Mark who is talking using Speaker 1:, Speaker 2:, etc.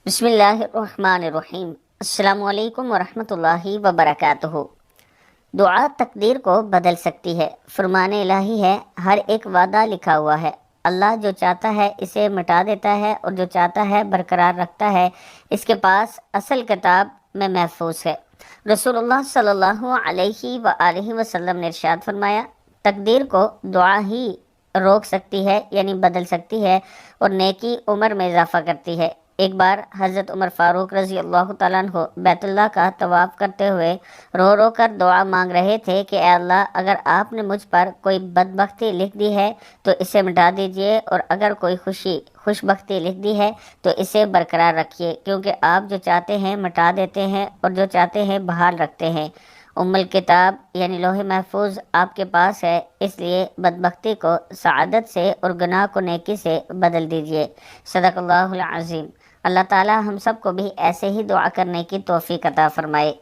Speaker 1: بسم اللہ الرحمن الرحیم۔ السلام علیکم ورحمۃ اللہ وبرکاتہ۔ دعا تقدیر کو بدل سکتی ہے۔ فرمان الہی ہے، ہر ایک وعدہ لکھا ہوا ہے۔ اللہ جو چاہتا ہے اسے مٹا دیتا ہے اور جو چاہتا ہے برقرار رکھتا ہے۔ اس کے پاس اصل کتاب میں محفوظ ہے۔ رسول اللہ صلی اللہ علیہ وآلہ وسلم نے ارشاد فرمایا، تقدیر کو دعا ہی روک سکتی ہے، یعنی بدل سکتی ہے، اور نیکی عمر میں اضافہ کرتی ہے۔ ایک بار حضرت عمر فاروق رضی اللہ تعالیٰ عنہ بیت اللہ کا طواف کرتے ہوئے رو رو کر دعا مانگ رہے تھے کہ اے اللہ، اگر آپ نے مجھ پر کوئی بدبختی لکھ دی ہے تو اسے مٹا دیجئے، اور اگر کوئی خوشبختی لکھ دی ہے تو اسے برقرار رکھیے، کیونکہ آپ جو چاہتے ہیں مٹا دیتے ہیں اور جو چاہتے ہیں بحال رکھتے ہیں۔ الکتاب یعنی لوح محفوظ آپ کے پاس ہے، اس لیے بدبختی کو سعادت سے اور گناہ کو نیکی سے بدل دیجئے۔ صدق اللہ العظیم۔ اللہ تعالی ہم سب کو بھی ایسے ہی دعا کرنے کی توفیق عطا فرمائے۔